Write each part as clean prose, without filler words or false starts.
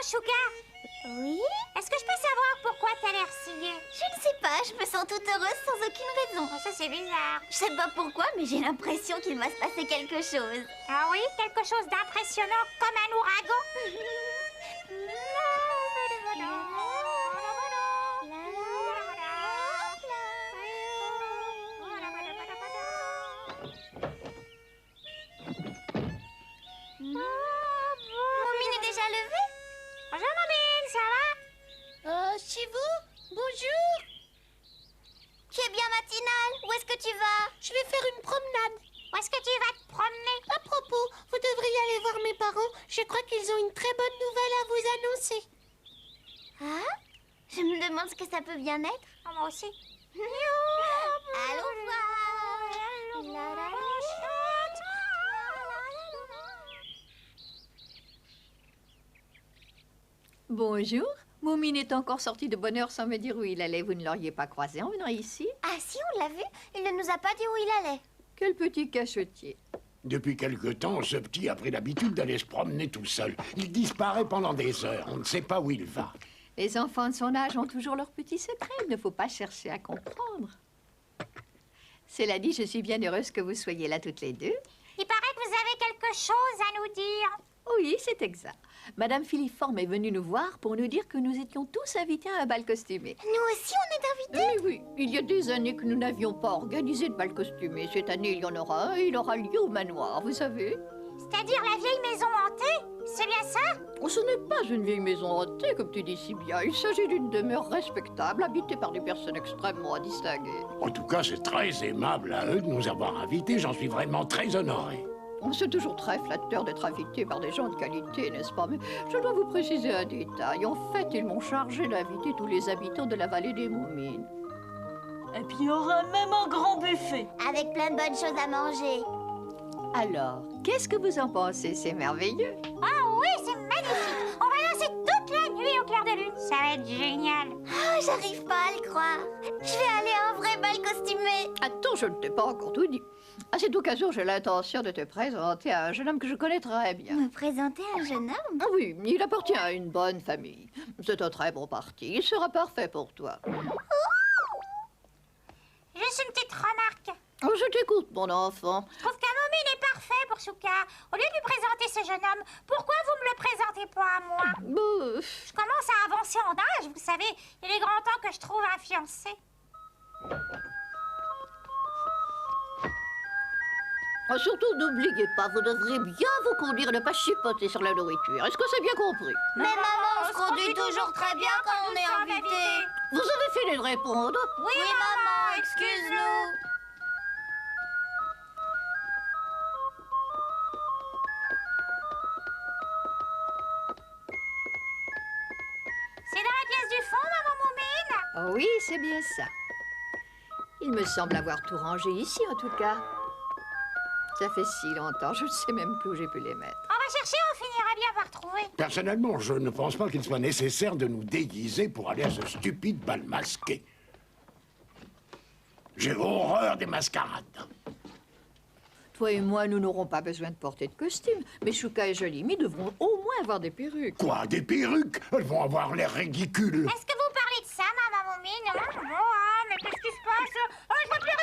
Chouka, Oui? est-ce que je peux savoir pourquoi t'as l'air si gai? Je ne sais pas, je me sens toute heureuse sans aucune raison. Oh, ça, c'est bizarre. Je sais pas pourquoi, mais j'ai l'impression qu'il va se passer quelque chose. Ah oui, quelque chose d'impressionnant comme un ouragan? Moumine est déjà levée? Bonjour, Momine, ça va? C'est vous? Bonjour. Tu es bien matinale? Où est-ce que tu vas? Je vais faire une promenade. Où est-ce que tu vas te promener? À propos, vous devriez aller voir mes parents. Je crois qu'ils ont une très bonne nouvelle à vous annoncer. Ah? Je me demande ce que ça peut bien être. Oh, moi aussi. Allons voir. Bonjour. Moumine est encore sortie de bonne heure sans me dire où il allait. Vous ne l'auriez pas croisé en venant ici? Ah si, on l'a vu. Il ne nous a pas dit où il allait. Quel petit cachetier. Depuis quelque temps, ce petit a pris l'habitude d'aller se promener tout seul. Il disparaît pendant des heures. On ne sait pas où il va. Les enfants de son âge ont toujours leurs petits secrets. Il ne faut pas chercher à comprendre. Cela dit, je suis bien heureuse que vous soyez là toutes les deux. Il paraît que vous avez quelque chose à nous dire. Oui, c'est exact. Madame Filiforme est venue nous voir pour nous dire que nous étions tous invités à un bal costumé. Nous aussi, on est invités. Oui, il y a des années que nous n'avions pas organisé de bal costumé. Cette année, il y en aura un. Il aura lieu au manoir, vous savez. C'est-à-dire la vieille maison hantée? C'est bien ça? Oh, ce n'est pas une vieille maison hantée, comme tu dis si bien. Il s'agit d'une demeure respectable, habitée par des personnes extrêmement distinguées. En tout cas, c'est très aimable à eux de nous avoir invités. J'en suis vraiment très honoré. C'est toujours très flatteur d'être invité par des gens de qualité, n'est-ce pas? Mais je dois vous préciser un détail. En fait, ils m'ont chargé d'inviter tous les habitants de la vallée des Moumines. Et puis il y aura même un grand buffet. Avec plein de bonnes choses à manger. Alors, qu'est-ce que vous en pensez? C'est merveilleux. Ah oui, c'est magnifique. On va danser toute la nuit au clair de lune. Ça va être génial. Oh, j'arrive pas à le croire. Je vais aller à un vrai bal costumé. Attends, je ne t'ai pas encore tout dit. À cette occasion, j'ai l'intention de te présenter à un jeune homme que je connais très bien. Me présenter un jeune homme? Ah oui, il appartient à une bonne famille. C'est un très bon parti. Il sera parfait pour toi. Juste une petite remarque. Oh, je t'écoute, mon enfant. Je trouve qu'un Momine est parfait pour Chouka. Au lieu de lui présenter ce jeune homme, pourquoi vous me le présentez pas à moi? Bouf. Je commence à avancer en âge, vous savez. Il est grand temps que je trouve un fiancé. Ah, surtout, n'oubliez pas, vous devrez bien vous conduire, ne pas chipoter sur la nourriture. Est-ce que c'est bien compris? Mais maman, on se conduit toujours très bien quand on est invité. Vous avez fini de répondre? Oui, maman, excuse-nous. C'est dans la pièce du fond, maman Moumine? Oh oui, c'est bien ça. Il me semble avoir tout rangé ici, en tout cas. Ça fait si longtemps, je ne sais même plus où j'ai pu les mettre. On va chercher, on finira bien par trouver. Personnellement, je ne pense pas qu'il soit nécessaire de nous déguiser pour aller à ce stupide bal masqué. J'ai horreur des mascarades. Toi et moi, nous n'aurons pas besoin de porter de costume. Mais Chouka et Jolimi devront au moins avoir des perruques. Quoi, des perruques? Elles vont avoir l'air ridicules. Est-ce que vous parlez de ça, maman Moumine? Oh, mais qu'est-ce qui se passe? Oh, je vois plus rien.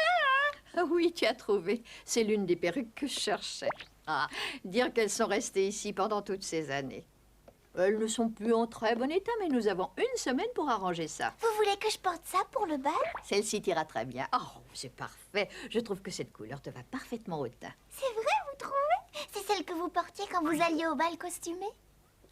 Ah oui, tu as trouvé. C'est l'une des perruques que je cherchais. Ah, dire qu'elles sont restées ici pendant toutes ces années. Elles ne sont plus en très bon état, mais nous avons une semaine pour arranger ça. Vous voulez que je porte ça pour le bal? Celle-ci t'ira très bien. Oh, c'est parfait. Je trouve que cette couleur te va parfaitement au teint. C'est vrai, vous trouvez? C'est celle que vous portiez quand vous alliez au bal costumé?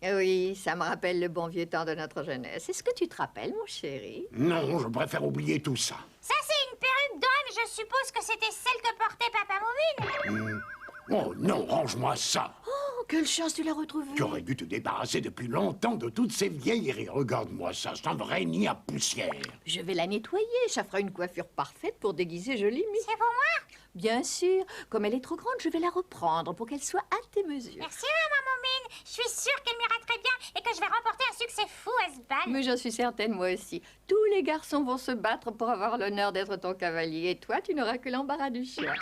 Oui, ça me rappelle le bon vieux temps de notre jeunesse. Est-ce que tu te rappelles, mon chéri? Non, je préfère oublier tout ça. Ça, c'est une perruque d'homme. Je suppose que c'était celle que portait Papa Moumine. Oh non, range-moi ça. Oh, quelle chance de la retrouver. Tu aurais dû te débarrasser depuis longtemps de toutes ces vieilleries. Regarde-moi ça, c'est un vrai nid à poussière. Je vais la nettoyer. Ça fera une coiffure parfaite pour déguiser Jolimi. C'est pour moi? Bien sûr. Comme elle est trop grande, je vais la reprendre pour qu'elle soit à tes mesures. Merci, maman Moumine. Je suis sûre qu'elle m'ira très bien et que je vais remporter un succès fou à ce bal. Mais j'en suis certaine, moi aussi. Tous les garçons vont se battre pour avoir l'honneur d'être ton cavalier. Et toi, tu n'auras que l'embarras du choix.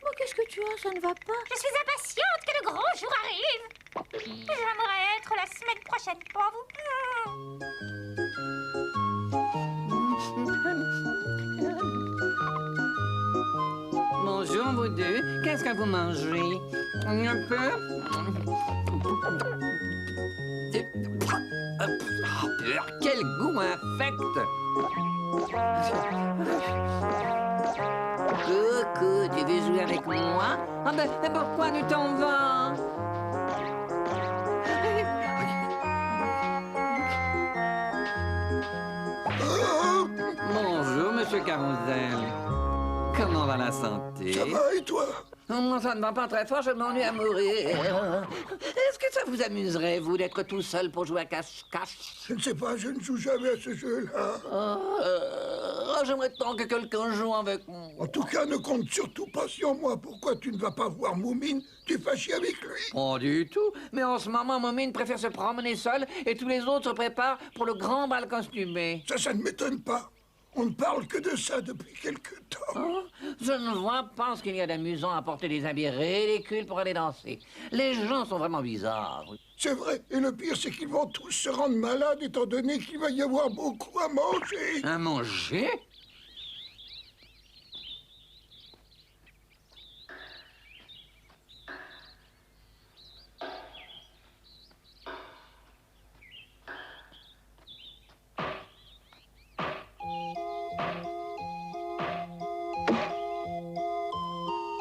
Oh, qu'est-ce que tu as? Ça ne va pas. Je suis impatiente que le grand jour arrive. Je semaine prochaine pour vous. Bonjour, vous deux. Qu'est-ce que vous mangez? Un peu? Quel goût infect! Coucou, tu veux jouer avec moi? Ah ben, pourquoi tu t'en vas? Bonjour, monsieur Carousel. Comment va la santé? Ça va et toi? Moi, ça ne va pas très fort, je m'ennuie à mourir. Est-ce que ça vous amuserait, vous, d'être tout seul pour jouer à cache-cache? Je ne sais pas, je ne joue jamais à ce jeu-là. J'aimerais tant que quelqu'un joue avec moi. En tout cas, ne compte surtout pas sur moi. Pourquoi tu ne vas pas voir Moumine? Tu fâches chier avec lui? Pas du tout. Mais en ce moment, Momine préfère se promener seule et tous les autres se préparent pour le grand bal costumé. Ça ne m'étonne pas. On ne parle que de ça depuis quelque temps. Je ne vois pas ce qu'il y a d'amusant à porter des habits ridicules pour aller danser. Les gens sont vraiment bizarres. C'est vrai. Et le pire, c'est qu'ils vont tous se rendre malades étant donné qu'il va y avoir beaucoup à manger. À manger?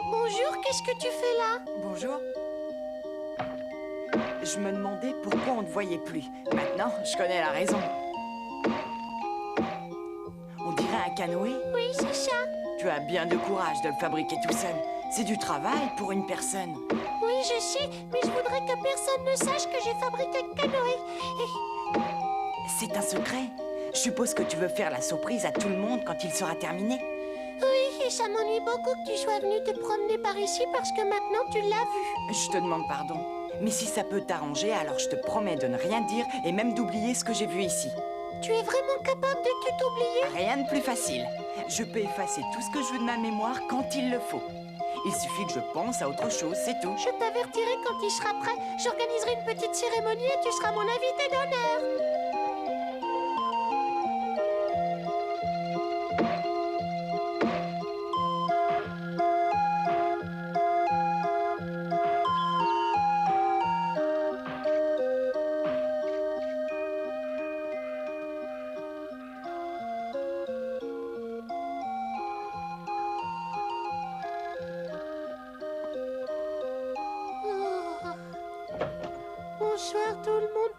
Bonjour, qu'est-ce que tu fais là? Bonjour. Je me demandais pourquoi on ne voyait plus. Maintenant, je connais la raison. On dirait un canoë. Oui, c'est ça. Tu as bien de courage de le fabriquer tout seul. C'est du travail pour une personne. Oui, je sais, mais je voudrais que personne ne sache que j'ai fabriqué un canoë. C'est un secret. Je suppose que tu veux faire la surprise à tout le monde quand il sera terminé. Oui, et ça m'ennuie beaucoup que tu sois venu te promener par ici parce que maintenant tu l'as vu. Je te demande pardon. Mais si ça peut t'arranger, alors je te promets de ne rien dire et même d'oublier ce que j'ai vu ici. Tu es vraiment capable de tout oublier? Rien de plus facile. Je peux effacer tout ce que je veux de ma mémoire quand il le faut. Il suffit que je pense à autre chose, c'est tout. Je t'avertirai quand il sera prêt. J'organiserai une petite cérémonie et tu seras mon invité d'honneur. Bonsoir tout le monde.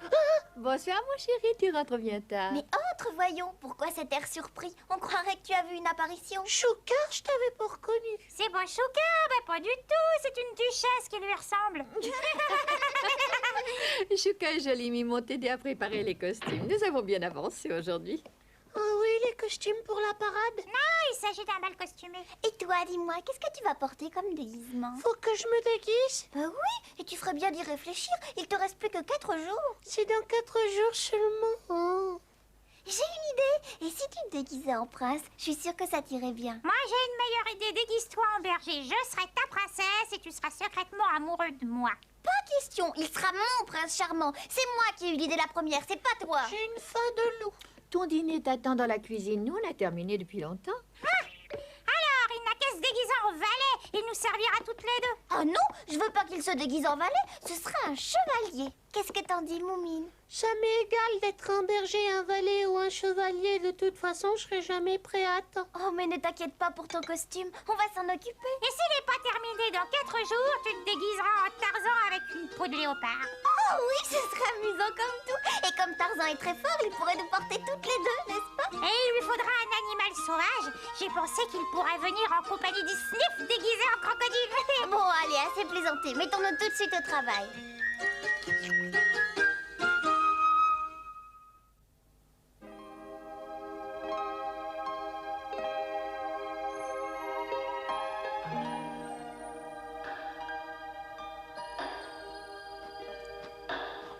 Bonsoir, mon chéri, tu rentres bien tard. Mais entre, voyons, pourquoi cet air surpris? On croirait que tu as vu une apparition. Chouka, je t'avais pas reconnu. C'est Bonchouka? Ben pas du tout, c'est une duchesse qui lui ressemble. Chouka et Jolie m'ont aidé à préparer les costumes. Nous avons bien avancé aujourd'hui. Oh oui, les costumes pour la parade. Il s'agit d'un bal costumé. Et toi, dis-moi, qu'est-ce que tu vas porter comme déguisement? Faut que je me déguise? Bah oui, et tu ferais bien d'y réfléchir. Il te reste plus que 4 jours. C'est dans 4 jours seulement. Oh. J'ai une idée. Et si tu te déguisais en prince, je suis sûre que ça t'irait bien. Moi, j'ai une meilleure idée. Déguise-toi en berger. Je serai ta princesse et tu seras secrètement amoureux de moi. Pas question, il sera mon prince charmant. C'est moi qui ai eu l'idée la première, c'est pas toi. J'ai une faim de loup. Ton dîner t'attend dans la cuisine. Nous, on a terminé depuis longtemps. Alors, il n'a qu'à se déguiser en valet. Il nous servira toutes les deux. Oh non, je veux pas qu'il se déguise en valet. Ce sera un chevalier. Qu'est-ce que t'en dis, Moumine? Ça m'est égal d'être un berger, un valet ou un chevalier. De toute façon, je serai jamais prêt à temps. Oh, mais ne t'inquiète pas pour ton costume. On va s'en occuper. Et s'il n'est pas terminé dans 4 jours, tu te déguiseras en Tarzan avec une peau de léopard. Oh oui, ce sera amusant comme tout. Et comme Tarzan est très fort, il pourrait nous porter toutes les deux, n'est-ce pas? Et il lui faudra un animal sauvage. J'ai pensé qu'il pourrait venir en compagnie du Sniff déguisé en crocodile. Bon, allez, assez plaisanté. Mettons-nous tout de suite au travail.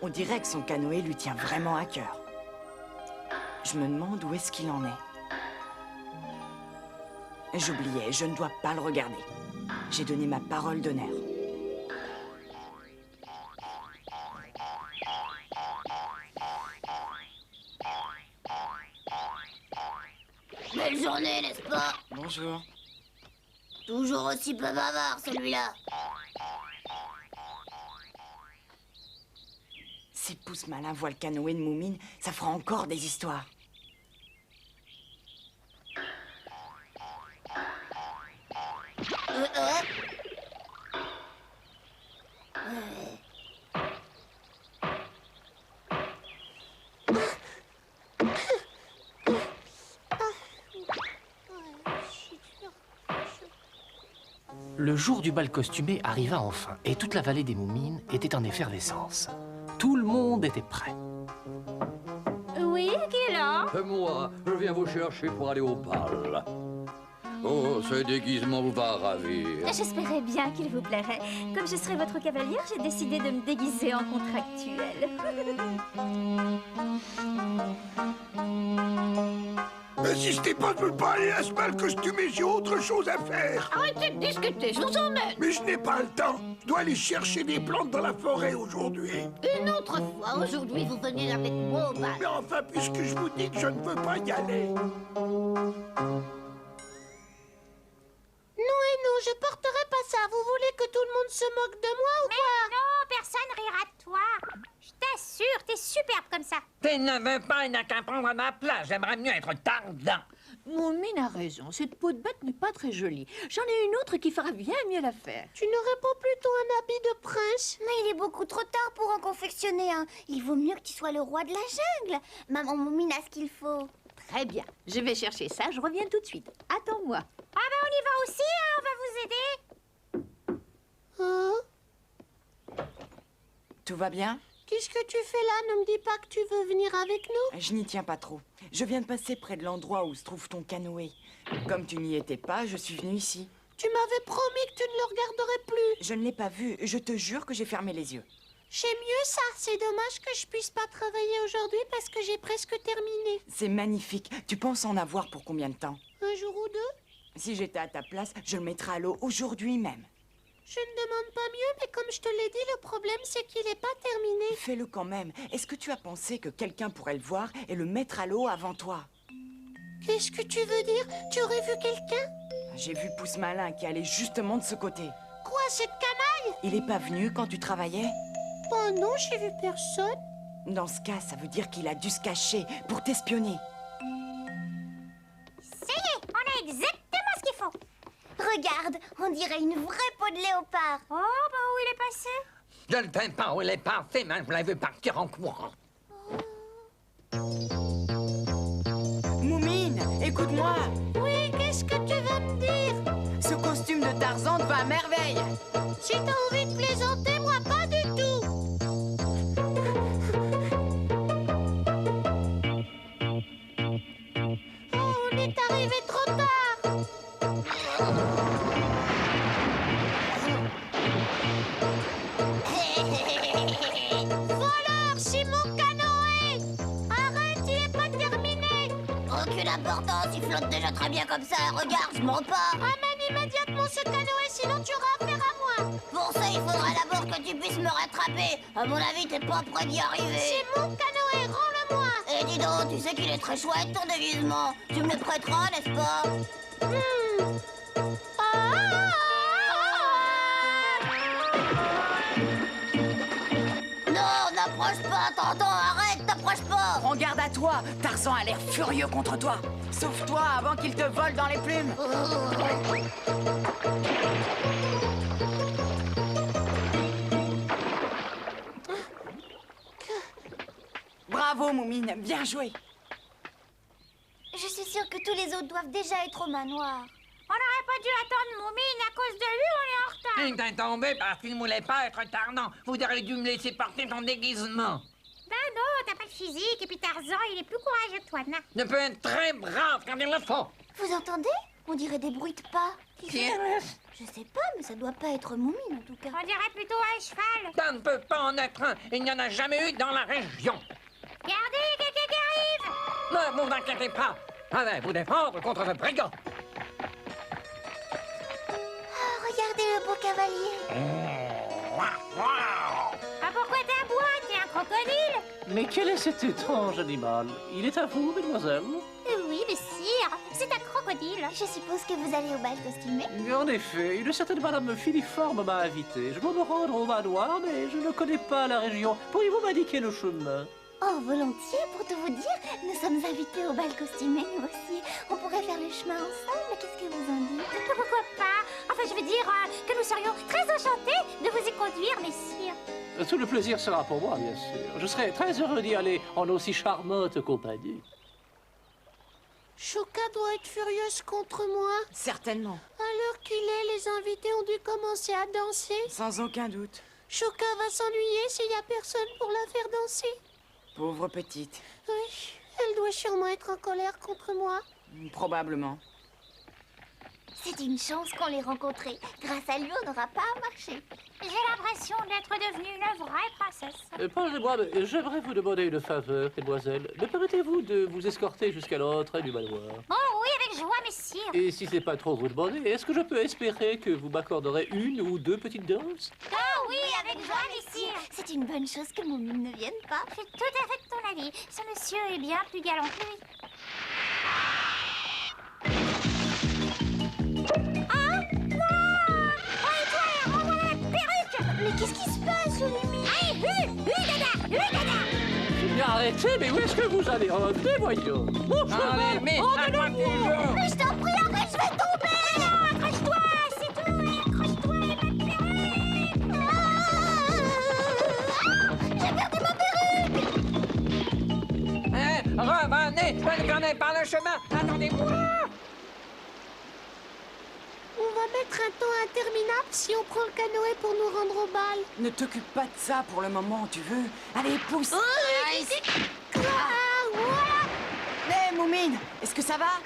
On dirait que son canoë lui tient vraiment à cœur. Je me demande où est-ce qu'il en est. J'oubliais, je ne dois pas le regarder. J'ai donné ma parole d'honneur. Belle journée, n'est-ce pas? Bonjour. Toujours aussi peu bavard, celui-là. Si Pouce Malin voit le canoë de Moumine, ça fera encore des histoires. Le jour du bal costumé arriva enfin, et toute la vallée des Moumines était en effervescence. Tout le monde était prêt. Oui, qui est là? Moi, je viens vous chercher pour aller au bal. Oh, ce déguisement vous va ravir. J'espérais bien qu'il vous plairait. Comme je serai votre cavalière, j'ai décidé de me déguiser en contractuelle. N'insistez pas, je veux pas aller à ce bal costumé, j'ai autre chose à faire. Arrêtez de discuter, je vous emmène. Mais je n'ai pas le temps. Je dois aller chercher des plantes dans la forêt aujourd'hui. Une autre fois, aujourd'hui, vous venez avec moi au bal. Mais enfin, puisque je vous dis que je ne veux pas y aller. Non et non, je porterai pas ça. Vous voulez que tout le monde se moque de moi ou Mais non, personne rira de toi. Je t'assure, t'es superbe comme ça. Tu ne veux pas, il n'a qu'à prendre ma place. J'aimerais mieux être Tarzan. Moumine a raison, cette peau de bête n'est pas très jolie. J'en ai une autre qui fera bien mieux l'affaire. Tu n'aurais pas plutôt un habit de prince? Mais il est beaucoup trop tard pour en confectionner un. Il vaut mieux que tu sois le roi de la jungle. Maman Moumine a ce qu'il faut. Très bien, je vais chercher ça, je reviens tout de suite. Attends-moi. Ah ben on y va aussi, hein, on va vous aider. Tout va bien? Qu'est-ce que tu fais là? Ne me dis pas que tu veux venir avec nous. Je n'y tiens pas trop. Je viens de passer près de l'endroit où se trouve ton canoë. Comme tu n'y étais pas, je suis venue ici. Tu m'avais promis que tu ne le regarderais plus. Je ne l'ai pas vu. Je te jure que j'ai fermé les yeux. J'ai mieux ça. C'est dommage que je puisse pas travailler aujourd'hui parce que j'ai presque terminé. C'est magnifique. Tu penses en avoir pour combien de temps? Un jour ou deux? Si j'étais à ta place, je le mettrais à l'eau aujourd'hui même. Je ne demande pas mieux, mais comme je te l'ai dit, le problème c'est qu'il n'est pas terminé. Fais-le quand même. Est-ce que tu as pensé que quelqu'un pourrait le voir et le mettre à l'eau avant toi? Qu'est-ce que tu veux dire? Tu aurais vu quelqu'un? J'ai vu Pouce Malin qui allait justement de ce côté. Quoi, cette canaille? Il est pas venu quand tu travaillais? Oh non, j'ai vu personne. Dans ce cas, ça veut dire qu'il a dû se cacher pour t'espionner. Ça y est, on a exactement ce qu'il faut. Regarde, on dirait une vraie peau de léopard. Oh, bah où il est passé? Je ne sais pas où il est parti, mais je l'ai vu partir en courant. Moumine, écoute-moi. Oui, qu'est-ce que tu vas me dire? Ce costume de Tarzan te va à merveille. Si t'as envie de plaisanter, moi pas du tout. Oh, on est arrivé trop tard. Voleur, c'est mon canoë. Arrête, il est pas terminé. Aucune importance, il flotte déjà très bien comme ça. Regarde, je mens pas. Ramène immédiatement ce canoë, sinon tu auras affaire à moi. Pour ça, il faudra d'abord que tu puisses me rattraper. À mon avis, t'es pas prêt d'y arriver. C'est mon canoë, rends-le-moi. Et dis donc, tu sais qu'il est très chouette ton déguisement. Tu me le prêteras, n'est-ce pas? Non, n'approche pas, t'entends, arrête, t'approche pas. Prends garde à toi. Tarzan a l'air furieux contre toi. Sauve-toi avant qu'il te vole dans les plumes. Bravo, Moumine, bien joué. Je suis sûre que tous les autres doivent déjà être au manoir. On n'aurait pas dû attendre Moumine, à cause de lui, on est en retard. Il t'est tombé parce qu'il ne voulait pas être Tarzan. Vous auriez dû me laisser porter ton déguisement. Ben non, t'as pas de physique, et puis Tarzan, il est plus courageux que toi, non? Je peux être très brave quand il le faut. Vous entendez? On dirait des bruits de pas. Qui est-ce? Je sais pas, mais ça doit pas être Moumine en tout cas. On dirait plutôt un cheval. Ça ne peut pas en être un. Il n'y en a jamais eu dans la région. Regardez, quelqu'un qui arrive. Ne vous inquiétez pas. Allez vous défendre contre ce brigand. Oh, regardez le beau cavalier. Ah, pourquoi t'aboies? T'es un crocodile? Mais quel est cet étrange animal? Il est à vous, mesdemoiselles? Oui, mais sire, c'est à Je suppose que vous allez au bal costumé? En effet, une certaine madame Filiforme m'a invité. Je dois me rendre au manoir, mais je ne connais pas la région. Pourriez-vous m'indiquer le chemin? Oh, volontiers, pour tout vous dire, nous sommes invités au bal costumé, nous aussi. On pourrait faire le chemin ensemble, qu'est-ce que vous en dites? Pourquoi pas? Enfin, je veux dire que nous serions très enchantés de vous y conduire, messire. Tout le plaisir sera pour moi, bien sûr. Je serai très heureux d'y aller en aussi charmante compagnie. Choka doit être furieuse contre moi. Certainement. À l'heure qu'il est, les invités ont dû commencer à danser. Sans aucun doute. Choka va s'ennuyer s'il n'y a personne pour la faire danser. Pauvre petite. Oui, elle doit sûrement être en colère contre moi. Probablement. C'est une chance qu'on l'ait rencontré. Grâce à lui, on n'aura pas à marcher. J'ai l'impression d'être devenue une vraie princesse. Pardonnez-moi, mais j'aimerais vous demander une faveur, mesdemoiselles. Me permettez-vous de vous escorter jusqu'à l'entrée du manoir? Oh oui, avec joie, messire. Et si c'est pas trop vous demander, est-ce que je peux espérer que vous m'accorderez une ou deux petites danses? Oh oui, avec joie, messire. C'est une bonne chose que Moumine ne vienne pas. Je suis tout à fait de ton avis. Ce monsieur est bien plus galant que lui. Ah non! Oh, et toi, rends-moi la perruque! Mais qu'est-ce qui se passe, Mimi? Allez, dada! Mais arrêtez, mais où est-ce que vous allez? Revenez, voyons. Allez, mais accroche-toi. Mais je t'en prie, arrête, je vais tomber! Non, accroche-toi, c'est tout! Accroche-toi et ma perruque! J'ai perdu ma perruque! Hein? Revenez, venez par le chemin. Attendez-moi. On va mettre un temps interminable si on prend le canoë pour nous rendre au bal. Ne t'occupe pas de ça pour le moment, tu veux? Allez, pousse! Hé, Moumine, est-ce que ça va?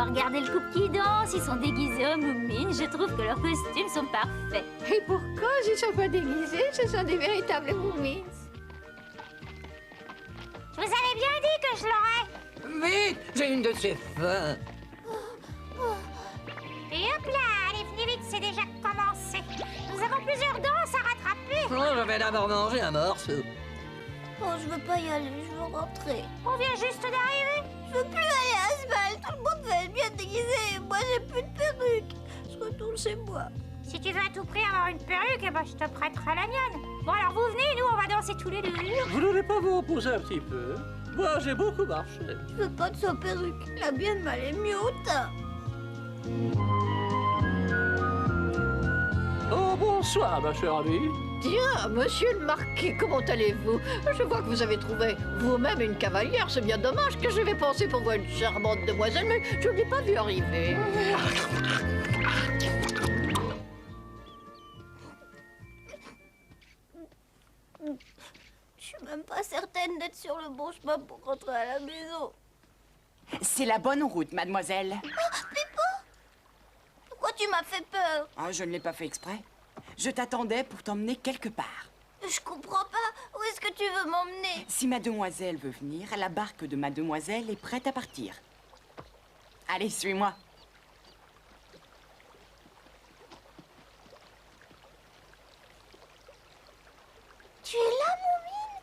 Regardez le couple qui danse, ils sont déguisés en Moumine. Je trouve que leurs costumes sont parfaits. Et pour cause, ils ne sont pas déguisés, ce sont des véritables moumines. Je vous avais bien dit que je l'aurais. Vite, j'ai une de ces fins. Et hop là, allez, venez vite, c'est déjà commencé. Nous avons plusieurs danses à rattraper. Oh, je vais d'abord manger un morceau. Oh, je veux pas y aller, je veux rentrer. On vient juste d'arriver. Je veux plus aller à ce bal, tout le monde va être bien déguisé. Moi, j'ai plus de perruque. Je retourne chez moi. Si tu veux à tout prix avoir une perruque, eh ben, je te prêterai la mienne. Bon, alors vous venez, nous, on va danser tous les deux. Vous n'allez pas vous reposer un petit peu? Moi, j'ai beaucoup marché. Je veux pas de sa perruque. La mienne m'allait mieux au teint. Oh, bonsoir, ma chère amie. Tiens, monsieur le marquis, comment allez-vous? Je vois que vous avez trouvé vous-même une cavalière. C'est bien dommage que je vais penser pour vous une charmante demoiselle, mais je ne l'ai pas vue arriver. Je suis même pas certaine d'être sur le bon chemin pour rentrer à la maison. C'est la bonne route, mademoiselle. Oh, Pippo! Pourquoi tu m'as fait peur? Ah, je ne l'ai pas fait exprès. Je t'attendais pour t'emmener quelque part. Je comprends pas. Où est-ce que tu veux m'emmener? Si mademoiselle veut venir, la barque de mademoiselle est prête à partir. Allez, suis-moi. Tu es là, Moumine?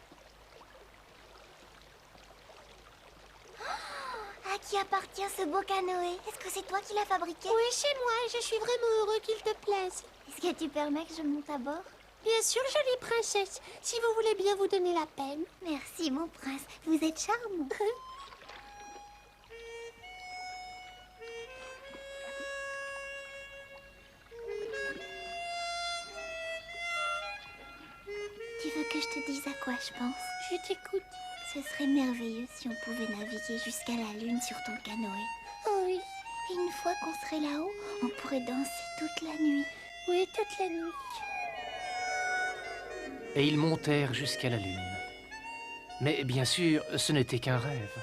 Oh, à qui appartient ce beau canoë? Est-ce que c'est toi qui l'as fabriqué? Oui, c'est moi et je suis vraiment heureux qu'il te plaise. Est-ce que tu permets que je monte à bord? Bien sûr, jolie princesse, si vous voulez bien vous donner la peine. Merci, mon prince. Vous êtes charmant. Tu veux que je te dise à quoi je pense? Je t'écoute. Ce serait merveilleux si on pouvait naviguer jusqu'à la lune sur ton canoë. Oh oui. Et une fois qu'on serait là-haut, on pourrait danser toute la nuit. Oui, toute la nuit. Et ils montèrent jusqu'à la lune. Mais bien sûr, ce n'était qu'un rêve.